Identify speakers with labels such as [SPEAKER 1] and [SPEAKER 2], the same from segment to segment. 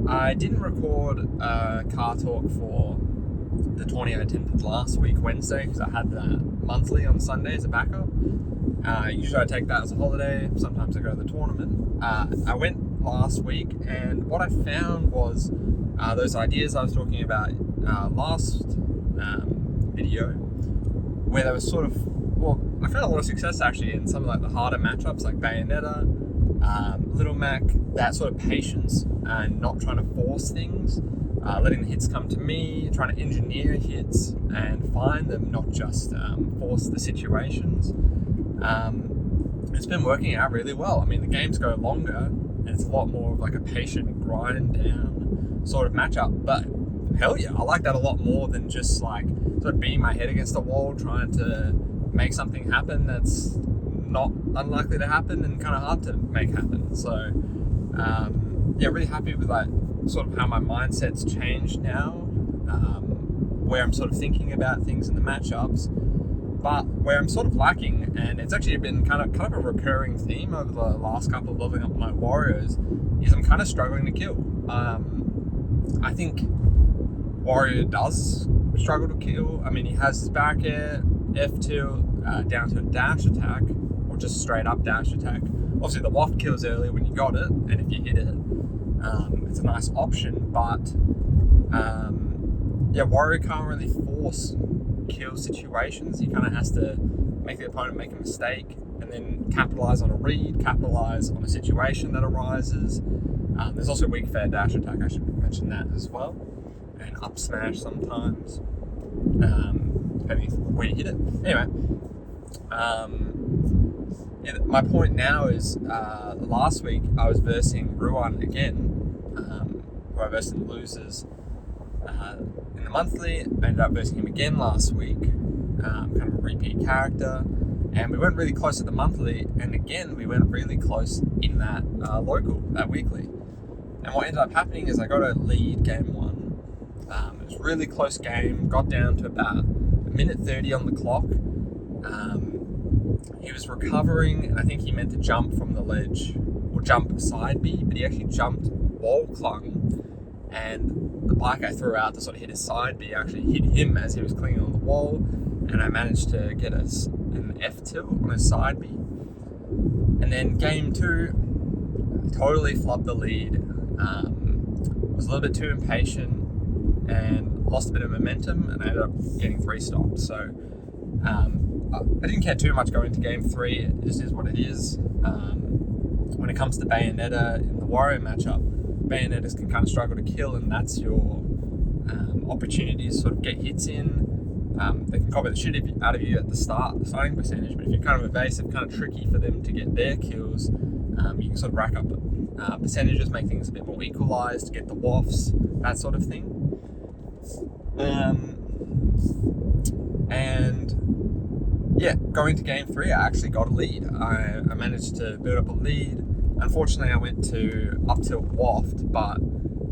[SPEAKER 1] I didn't record a car talk for the tourney I attended last week, Wednesday, because I had that monthly on Sunday as a backup. Usually I take that as a holiday. Sometimes I go to the tournament. I went last week, and what I found was those ideas I was talking about last video, where there was sort of, I found a lot of success actually in some of like the harder matchups like Bayonetta, Little Mac, that sort of patience and not trying to force things, letting the hits come to me, trying to engineer hits and find them, not just force the situations. It's been working out really well. I mean, the games go longer and it's a lot more of like a patient grind down sort of matchup, but hell yeah, I like that a lot more than just like sort of beating my head against the wall trying to make something happen that's not unlikely to happen and kind of hard to make happen. So yeah, really happy with like sort of how my mindset's changed now, where I'm sort of thinking about things in the matchups, but where I'm sort of lacking, and it's actually been kind of a recurring theme over the last couple of leveling up my Warriors, is I'm kind of struggling to kill. I think Wario does struggle to kill. I mean, he has his back air, F2, down to a dash attack, or just straight up dash attack. Obviously the waft kills earlier when you got it, and if you hit it, it's a nice option, but yeah, Wario can't really force kill situations. He kind of has to make the opponent make a mistake and then capitalize on a read, capitalize on a situation that arises. There's also weak fair dash attack, I should mention that as well, and up smash sometimes, depending where you hit it. Anyway, yeah, my point now is last week I was versing Ruan again, who I versed in the losers in the monthly. I ended up versing him again last week, kind of a repeat character, and we went really close at the monthly, and again we went really close in that local, that weekly. And what ended up happening is I got a lead game one. It was a really close game, got down to about a minute 30 on the clock. He was recovering, and I think he meant to jump from the ledge, or jump side B, but he actually jumped wall clung, and the bike I threw out to sort of hit his side B actually hit him as he was clinging on the wall, and I managed to get an F tilt on his side B. And then game two, totally flubbed the lead, was a little bit too impatient and lost a bit of momentum, and I ended up getting 3 stopped. So I didn't care too much going into game 3, it just is what it is. When it comes to Bayonetta in the Wario matchup, Bayonettas can kind of struggle to kill, and that's your opportunity to sort of get hits in. They can copy the shit out of you at the starting percentage, but if you're kind of evasive, kind of tricky for them to get their kills, you can sort of rack up percentages, make things a bit more equalized, get the wafts, that sort of thing. And yeah, going to game 3, I actually got a lead. I managed to build up a lead. Unfortunately, I went to up tilt waft, but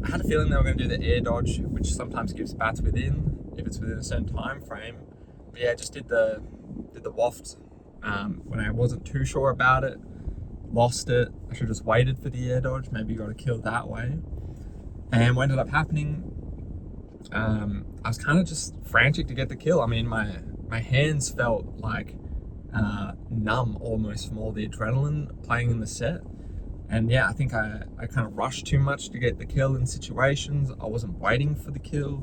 [SPEAKER 1] I had a feeling they were going to do the air dodge, which sometimes gives bats within, if it's within a certain time frame. But yeah, I just did the waft when I wasn't too sure about it. Lost it. I should have just waited for the air dodge, maybe got a kill that way. And what ended up happening, I was kind of just frantic to get the kill. I mean, my hands felt like numb almost from all the adrenaline playing in the set. And yeah, I think I kind of rushed too much to get the kill in situations. I wasn't waiting for the kill.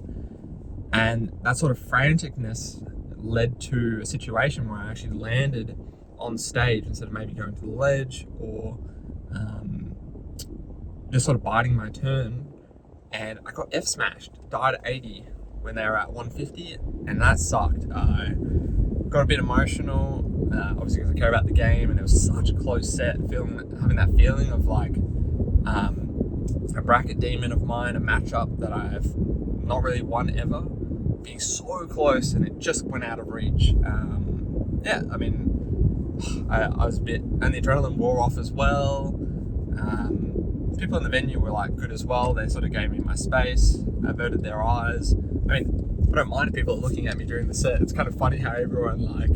[SPEAKER 1] And that sort of franticness led to a situation where I actually landed on stage instead of maybe going to the ledge or just sort of biding my turn. And I got F smashed, died at 80 when they were at 150, and that sucked. I got a bit emotional, obviously because I care about the game, and it was such a close set, having that feeling of like a bracket demon of mine, a matchup that I've not really won ever, being so close and it just went out of reach. Yeah, I mean, I was a bit, and the adrenaline wore off as well. People in the venue were like good as well. They sort of gave me my space, averted their eyes. I mean, I don't mind people looking at me during the set. It's kind of funny how everyone like,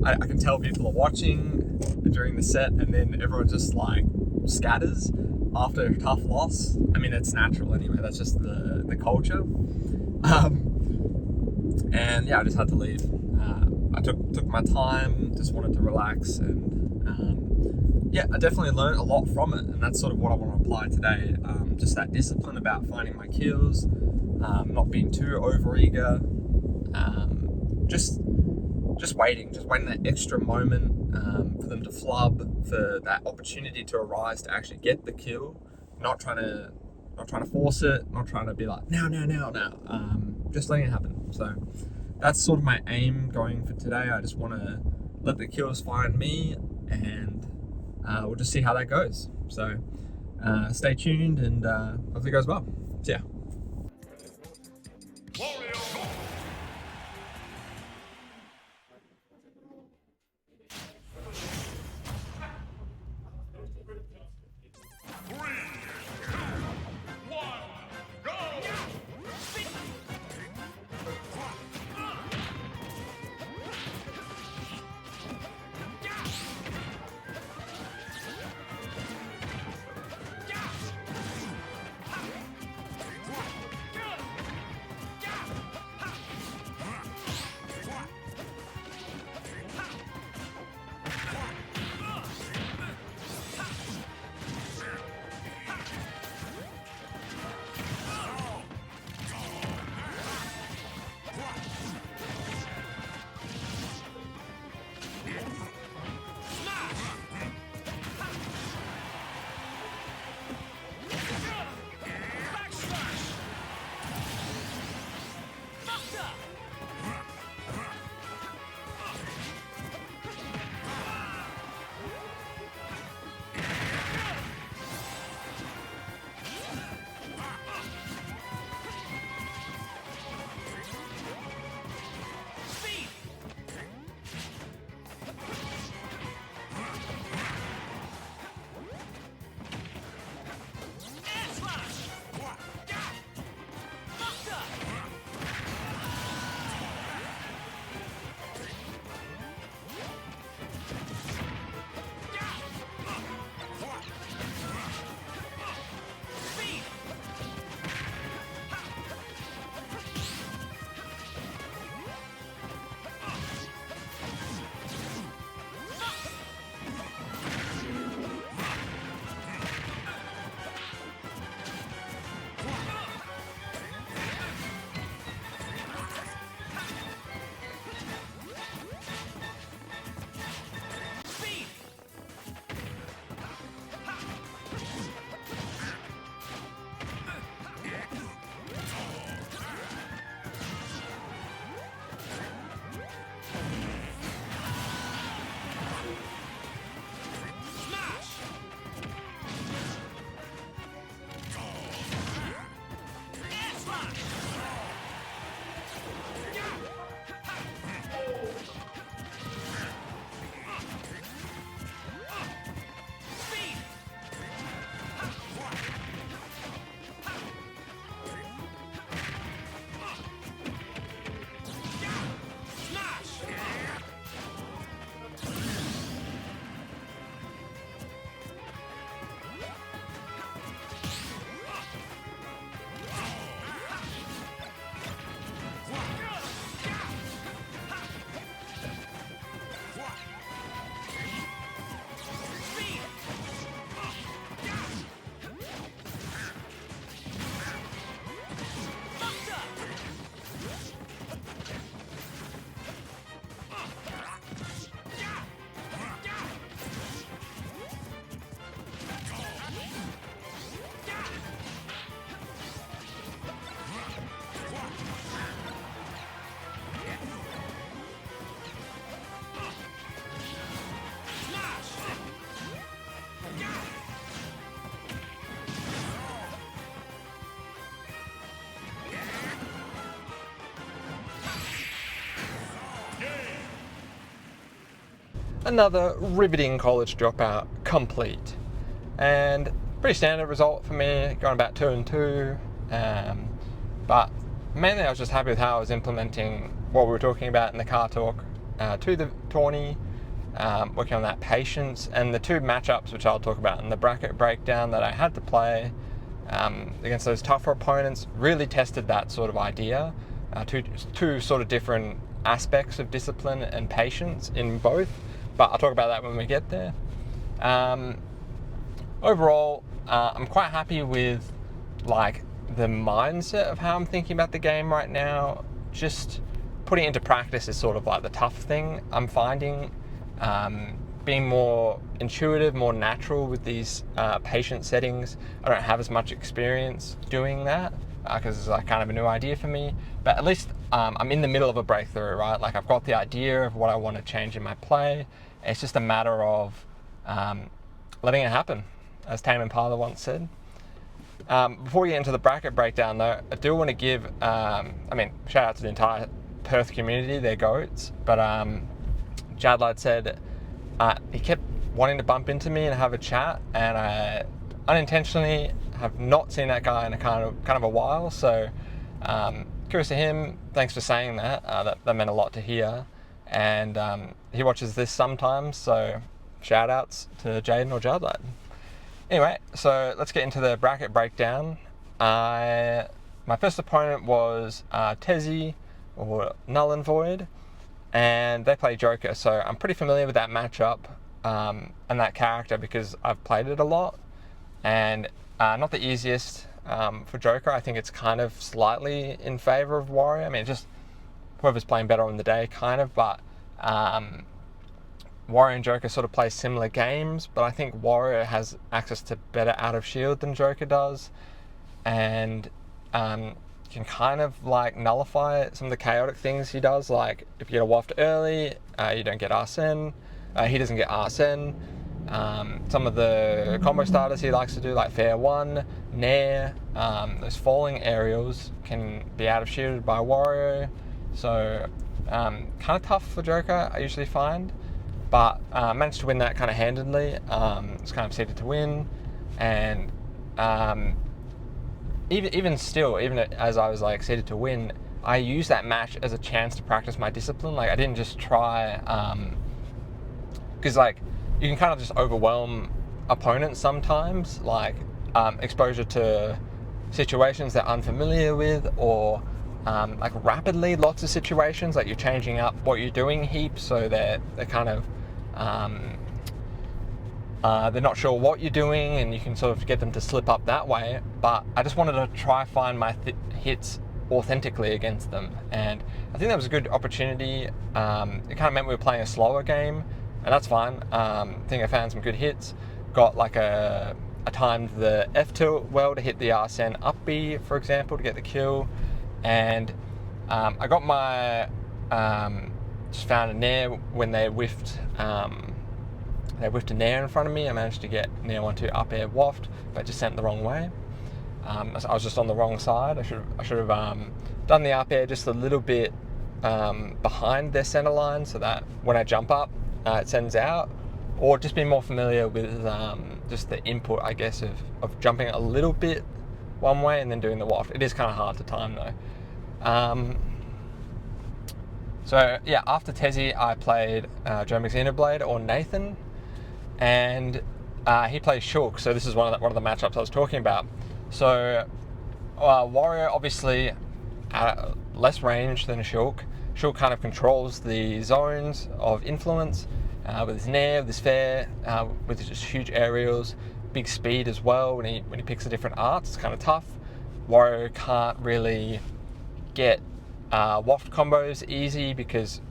[SPEAKER 1] I can tell people are watching during the set, and then everyone just like scatters. after a tough loss. I mean, it's natural anyway. That's just the culture. And yeah, I just had to leave. I took my time, just wanted to relax, and yeah, I definitely learned a lot from it, and that's sort of what I want to apply today. Just that discipline about finding my kills, not being too overeager, just waiting that extra moment for them to flub, for that opportunity to arise to actually get the kill, not trying to force it, not trying to be like now, just letting it happen. So that's sort of my aim going for today. I just want to let the kills find me, and we'll just see how that goes. So stay tuned, and hopefully it goes well. See ya.
[SPEAKER 2] Wario, go!
[SPEAKER 1] Another riveting college dropout complete, and pretty standard result for me, going about 2-2, but mainly I was just happy with how I was implementing what we were talking about in the car talk to the tourney. working on that patience, and the two matchups which I'll talk about in the bracket breakdown that I had to play against those tougher opponents really tested that sort of idea. Two sort of different aspects of discipline and patience in both, but I'll talk about that when we get there. Overall, I'm quite happy with like the mindset of how I'm thinking about the game right now. Just putting it into practice is sort of like the tough thing I'm finding. Being more intuitive, more natural with these patient settings. I don't have as much experience doing that because it's like kind of a new idea for me, but at least I'm in the middle of a breakthrough, right? Like I've got the idea of what I want to change in my play. It's just a matter of letting it happen, as Tame Impala once said. Before we get into the bracket breakdown though, I do want to give, shout out to the entire Perth community, they're goats, but Jadlad said he kept wanting to bump into me and have a chat, and I unintentionally have not seen that guy in a kind of a while, so curious to him, thanks for saying that, that meant a lot to hear, and he watches this sometimes, so shout outs to Jaden or Jadlad. Anyway, so let's get into the bracket breakdown. My first opponent was Tezzy, or Null and Void, and they play Joker, so I'm pretty familiar with that matchup and that character because I've played it a lot, and not the easiest for Joker. I think it's kind of slightly in favour of Wario. I mean, just whoever's playing better on the day, kind of, but Wario and Joker sort of play similar games, but I think Wario has access to better out of shield than Joker does, and can kind of like nullify some of the chaotic things he does. Like if you get a waft early, you don't get Arsene. He doesn't get Arsene. Some of the combo starters he likes to do, like Fair 1, Nair, those falling aerials can be out of shielded by Wario. So kind of tough for Joker, I usually find. But managed to win that kind of handedly. It's kind of seeded to win. And even as I was like seeded to win, I used that match as a chance to practice my discipline. Like I didn't just try, because like you can kind of just overwhelm opponents sometimes, like exposure to situations they're unfamiliar with, or like rapidly lots of situations, like you're changing up what you're doing heaps, so they're kind of they're not sure what you're doing, and you can sort of get them to slip up that way. But I just wanted to try find my hits authentically against them, and I think that was a good opportunity. It kind of meant we were playing a slower game, and that's fine. I think I found some good hits. Got like I timed the F tilt well to hit the Arsene up B, for example, to get the kill, and I got my just found a Nair when they whiffed. They whiffed a Nair in front of me. I managed to get Nair 1-2 up air waft, but just sent the wrong way. I was just on the wrong side. I should have done the up air just a little bit behind their center line, so that when I jump up, it sends out. Or just be more familiar with just the input, I guess, of jumping a little bit one way and then doing the waft. It is kind of hard to time though. So yeah, after Tezzy, I played Joe McXenoblade or Nathan, and he plays Shulk. So this is one of the matchups I was talking about. So Wario obviously less range than Shulk. Shulk kind of controls the zones of influence with his Nair, with his Fair, with his huge aerials, big speed as well. When he picks the different arts, it's kind of tough. Wario can't really get waft combos easy because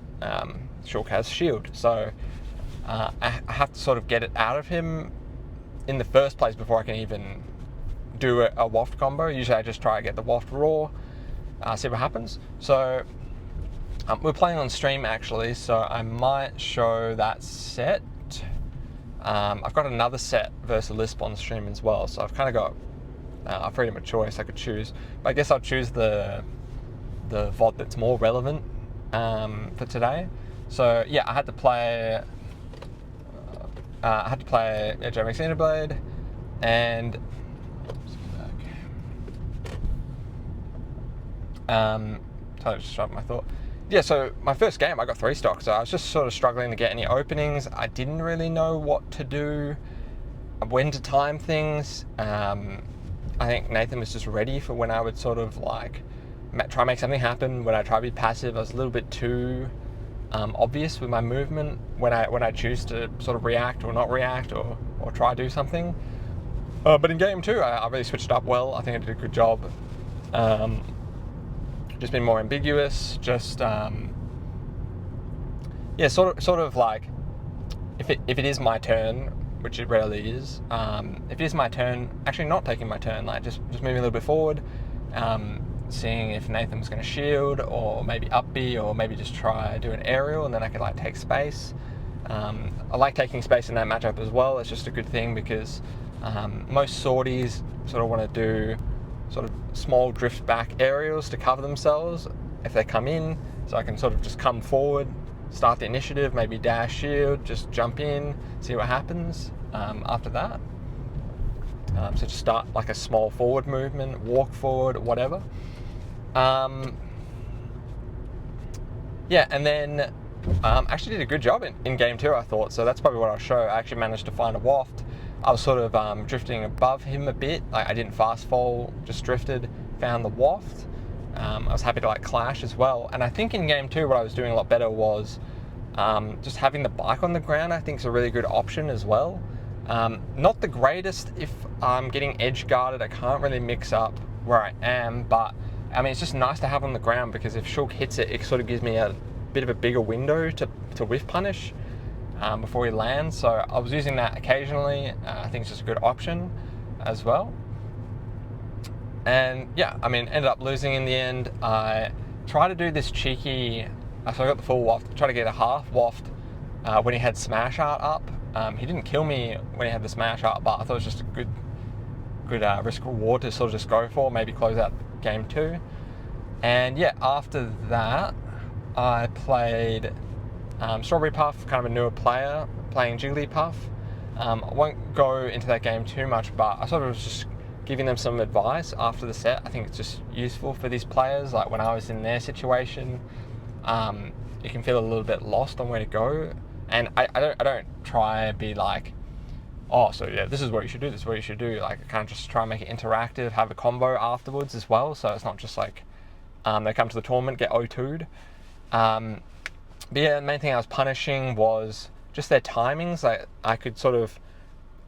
[SPEAKER 1] Shulk has shield, so I have to sort of get it out of him in the first place before I can even do a waft combo. Usually I just try to get the waft raw, see what happens. So we're playing on stream actually, so I might show that set. I've got another set versus Lisp on stream as well, so I've kind of got freedom of choice. I could choose, but I guess I'll choose the VOD that's more relevant for today. So yeah, I had to play Joe McXenoblade, and totally just dropped my thought. yeah, so my first game I got 3 stocks, so I was just sort of struggling to get any openings. I didn't really know what to do, when to time things. I think Nathan was just ready for when I would sort of like try and make something happen. When I try to be passive, I was a little bit too obvious with my movement when I choose to sort of react or not react or try to do something. But in game 2, I really switched up well. I think I did a good job. Just been more ambiguous. Just yeah, sort of like if it is my turn, which it rarely is. If it is my turn, actually not taking my turn, like just moving a little bit forward, seeing if Nathan was going to shield or maybe up B or maybe just try do an aerial, and then I could like take space. I like taking space in that matchup as well. It's just a good thing because most sorties sort of want to do sort of small drift back aerials to cover themselves if they come in, so I can sort of just come forward, start the initiative, maybe dash shield, just jump in, see what happens after that. So just start like a small forward movement, walk forward, whatever. Yeah, and then actually did a good job in game 2, I thought, so that's probably what I'll show. I actually managed to find a waft. I was sort of drifting above him a bit. Like I didn't fast fall, just drifted, found the waft. I was happy to like clash as well. And I think in game 2 what I was doing a lot better was just having the bike on the ground. I think is a really good option as well. Not the greatest if I'm getting edge guarded. I can't really mix up where I am, but I mean it's just nice to have on the ground because if Shulk hits it, it sort of gives me a bit of a bigger window to whiff punish before he lands. So I was using that occasionally. I think it's just a good option as well. And yeah, I mean, ended up losing in the end. I tried to do this cheeky, so I got the full waft, tried to get a half waft when he had smash art up. He didn't kill me when he had the smash art, but I thought it was just a good risk reward to sort of just go for, maybe close out game 2. And yeah, after that, I played Strawberry Puff, kind of a newer player, playing Jigglypuff. I won't go into that game too much, but I sort of was just giving them some advice after the set. I think it's just useful for these players. Like when I was in their situation, you can feel a little bit lost on where to go. And I don't try and be like, oh, so yeah, this is what you should do, this is what you should do. Like I kind of just try and make it interactive, have a combo afterwards as well. So it's not just like they come to the tournament, get O2'd. But yeah, the main thing I was punishing was just their timings. Like I could sort of,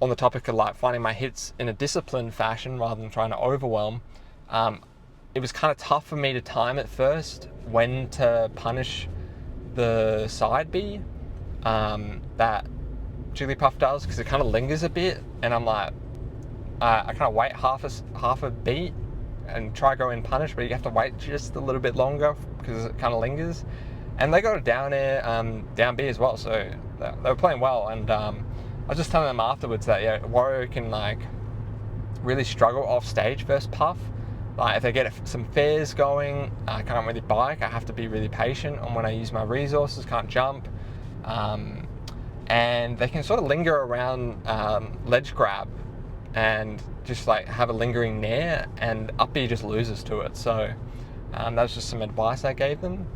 [SPEAKER 1] on the topic of like finding my hits in a disciplined fashion rather than trying to overwhelm, it was kind of tough for me to time at first when to punish the side B that Jigglypuff does, because it kind of lingers a bit, and I'm like, I kind of wait half a beat and try to go in punish, but you have to wait just a little bit longer because it kind of lingers. And they got a down air, down B as well, so they were playing well. And I was just telling them afterwards that yeah, Wario can like really struggle off stage versus Puff. Like if they get some fairs going, I can't really bike. I have to be really patient on when I use my resources. Can't jump, and they can sort of linger around ledge grab and just like have a lingering nair, and up B just loses to it. So that was just some advice I gave them.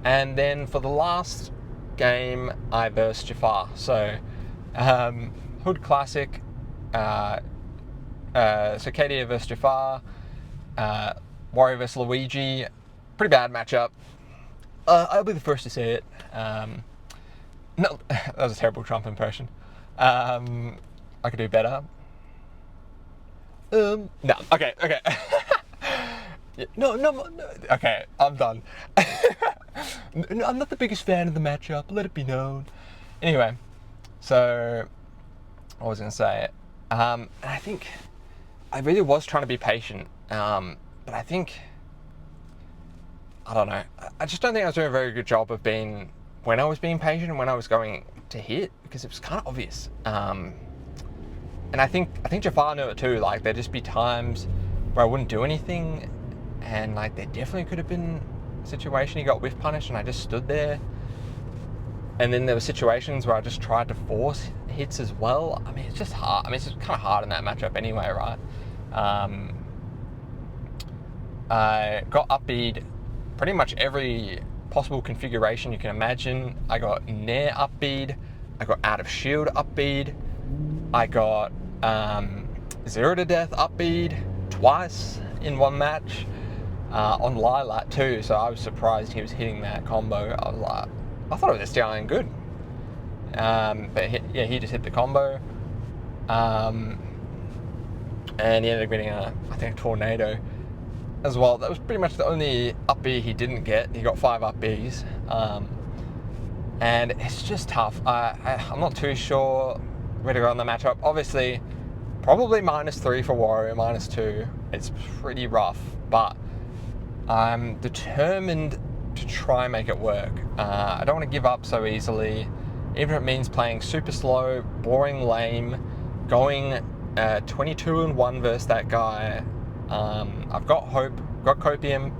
[SPEAKER 1] And then for the last game, I versed Jafar. So, Hood Classic, Cyrcadia versus Jafar, Wario versus Luigi. Pretty bad matchup. I'll be the first to say it. No, that was a terrible Trump impression. I could do better. No, okay. No, okay, I'm done. No, I'm not the biggest fan of the matchup, let it be known. Anyway, so I was going to say, and I think I really was trying to be patient, but I think, I don't know, I just don't think I was doing a very good job of being, when I was being patient and when I was going to hit, because it was kind of obvious. And I think Jafar knew it too, like there'd just be times where I wouldn't do anything, and like there definitely could have been a situation he got whiff punished and I just stood there. And then there were situations where I just tried to force hits as well. I mean, it's just hard. I mean, it's just kind of hard in that matchup anyway, right? I got up-beat pretty much every possible configuration you can imagine. I got Nair up bead, I got out of shield up bead, I got 0 to death up bead twice in one match, on Lilat too, so I was surprised he was hitting that combo. I was like, I thought it was SDIing good. But he just hit the combo. And he ended up getting I think a tornado as well. That was pretty much the only up B he didn't get. He got 5 up Bs. And it's just tough. I'm not too sure where to go on the matchup. Obviously, probably -3 for Wario, -2. It's pretty rough, but I'm determined to try and make it work. I don't want to give up so easily, even if it means playing super slow, boring, lame, going 22-1 versus that guy. I've got hope, got copium,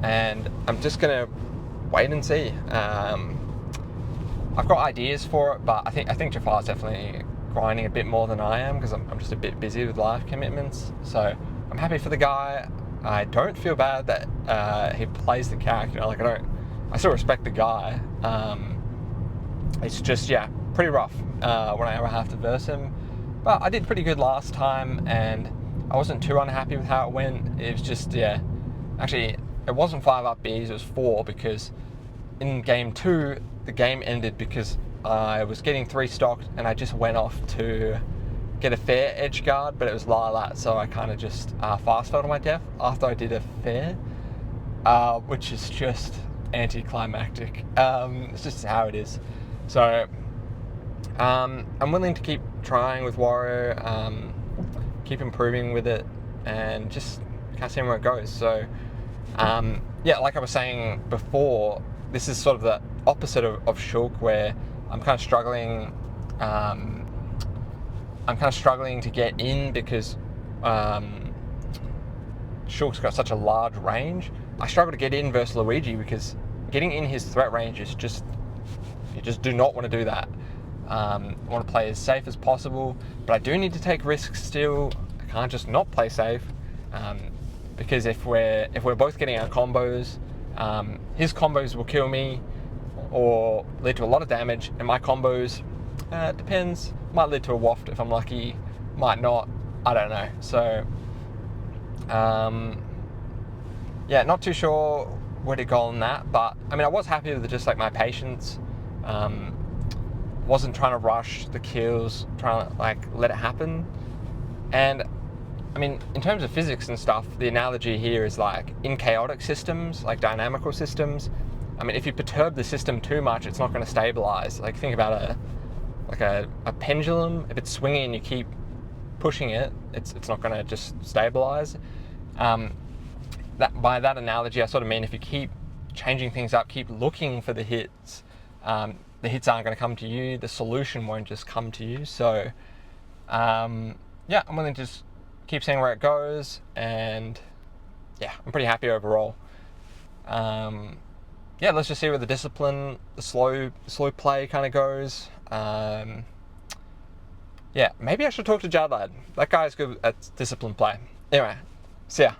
[SPEAKER 1] and I'm just gonna wait and see. I've got ideas for it, but I think Jafar's definitely grinding a bit more than I am because I'm just a bit busy with life commitments. So I'm happy for the guy. I don't feel bad that he plays the character. Like I still respect the guy. It's just, yeah, pretty rough when I ever have to verse him. But I did pretty good last time, and I wasn't too unhappy with how it went. It was just, yeah, actually, it wasn't 5 up Bs, it was 4, because in game 2, the game ended because I was getting 3 stocked, and I just went off to get a fair edge guard, but it was Lilat, so I kind of just fast fell to my death after I did a fair, which is just anticlimactic. It's just how it is. So I'm willing to keep trying with Wario, keep improving with it, and just kind of seeing where it goes. So yeah, like I was saying before, this is sort of the opposite of Shulk, where I'm kind of struggling. I'm kind of struggling to get in because Shulk's got such a large range. I struggle to get in versus Luigi because getting in his threat range is just, you just do not want to do that. I want to play as safe as possible, but I do need to take risks still. I can't just not play safe, because if we're both getting our combos, his combos will kill me or lead to a lot of damage, and my combos, depends, might lead to a waft if I'm lucky, might not, I don't know. So yeah, not too sure where to go on that, but I mean, I was happy with just like my patience. Wasn't trying to rush the kills, trying to like let it happen. And I mean, in terms of physics and stuff, the analogy here is like in chaotic systems, like dynamical systems, I mean, if you perturb the system too much, it's not going to stabilize. Like think about a pendulum. If it's swinging and you keep pushing it, it's not going to just stabilize. That by that analogy, I sort of mean if you keep changing things up, keep looking for the hits, the hits aren't going to come to you. The solution won't just come to you. So yeah, I'm willing to just keep seeing where it goes, and yeah, I'm pretty happy overall. Yeah, let's just see where the discipline, the slow play kind of goes. Yeah, maybe I should talk to Jadlad. That guy's good at discipline play. Anyway, see ya.